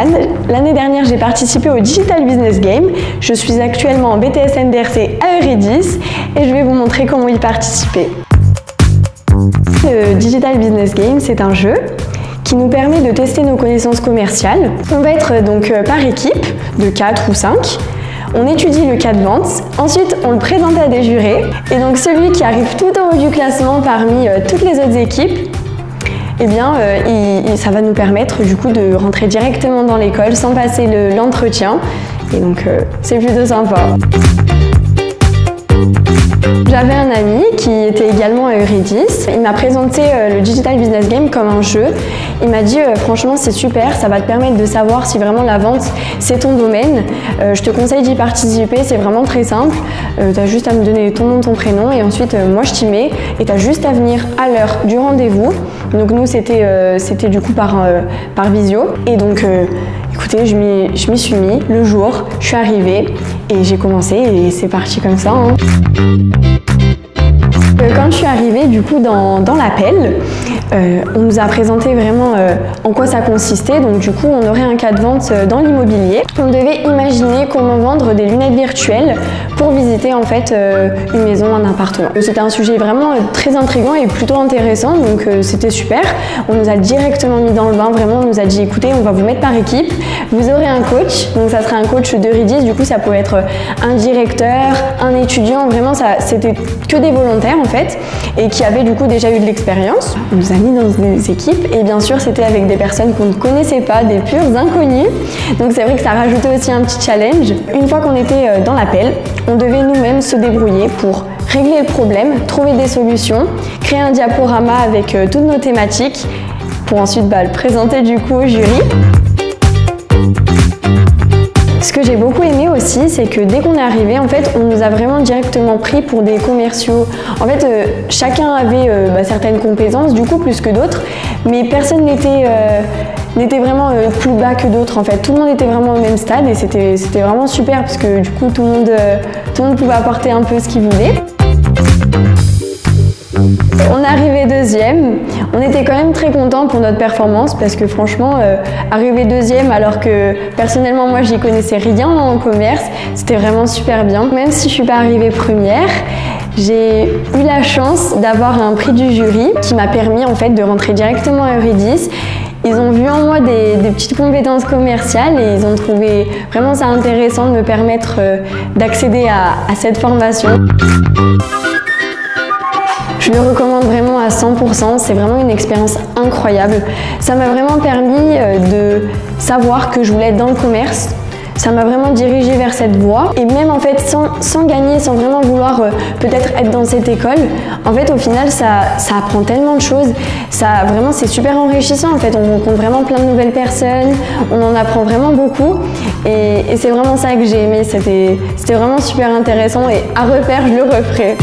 Morgane. L'année dernière, j'ai participé au Digital Business Game. Je suis actuellement en BTS NDRC à Eurydice et je vais vous montrer comment y participer. Le Digital Business Game, c'est un jeu qui nous permet de tester nos connaissances commerciales. On va être donc par équipe de 4 ou 5. On étudie le cas de vente, ensuite on le présente à des jurés et donc celui qui arrive tout en haut du classement parmi toutes les autres équipes, eh bien ça va nous permettre du coup de rentrer directement dans l'école sans passer l'entretien et donc c'est plutôt sympa. J'avais un ami qui était également à Eurydice. Il m'a présenté le Digital Business Game comme un jeu. Il m'a dit franchement c'est super, ça va te permettre de savoir si vraiment la vente c'est ton domaine. Je te conseille d'y participer, c'est vraiment très simple. Tu as juste à me donner ton nom, ton prénom et ensuite moi je t'y mets et tu as juste à venir à l'heure du rendez-vous. Donc nous c'était du coup par visio et donc écoutez je m'y suis mis le jour, je suis arrivée et j'ai commencé et c'est parti comme ça. Hein. Quand je suis arrivée du coup dans l'appel, on nous a présenté vraiment en quoi ça consistait. Donc du coup on aurait un cas de vente dans l'immobilier. On devait imaginer comment vendre des lunettes virtuelles pour visiter en fait une maison, un appartement. C'était un sujet vraiment très intriguant et plutôt intéressant, donc c'était super. On nous a directement mis dans le bain, vraiment on nous a dit écoutez on va vous mettre par équipe, vous aurez un coach, donc ça sera un coach d'Eurydice, du coup ça pouvait être un directeur, un étudiant, vraiment c'était que des volontaires en fait et qui avaient du coup déjà eu de l'expérience. On nous a mis dans des équipes et bien sûr c'était avec des personnes qu'on ne connaissait pas, des purs inconnus, donc c'est vrai que ça rajoutait aussi un petit challenge. Une fois qu'on était dans l'appel, on devait nous-mêmes se débrouiller pour régler le problème, trouver des solutions, créer un diaporama avec toutes nos thématiques pour ensuite le présenter du coup au jury. Ce que j'ai beaucoup aimé aussi, c'est que dès qu'on est arrivé, en fait, on nous a vraiment directement pris pour des commerciaux. En fait, chacun avait certaines compétences, du coup plus que d'autres, mais personne n'était vraiment plus bas que d'autres. En fait, tout le monde était vraiment au même stade et c'était vraiment super parce que du coup tout le monde pouvait apporter un peu ce qu'il voulait. On est arrivé deuxième, on était quand même très contents pour notre performance parce que franchement, arriver deuxième alors que personnellement moi j'y connaissais rien en commerce, c'était vraiment super bien. Même si je suis pas arrivée première, j'ai eu la chance d'avoir un prix du jury qui m'a permis en fait de rentrer directement à Eurydice. Ils ont vu en moi des petites compétences commerciales et ils ont trouvé vraiment ça intéressant de me permettre d'accéder à cette formation. Je le recommande vraiment à 100%, c'est vraiment une expérience incroyable. Ça m'a vraiment permis de savoir que je voulais être dans le commerce. Ça m'a vraiment dirigée vers cette voie et même en fait sans gagner, sans vraiment vouloir peut-être être dans cette école, en fait au final ça apprend tellement de choses, vraiment c'est super enrichissant en fait, on rencontre vraiment plein de nouvelles personnes, on en apprend vraiment beaucoup et c'est vraiment ça que j'ai aimé, c'était vraiment super intéressant et à refaire je le referai.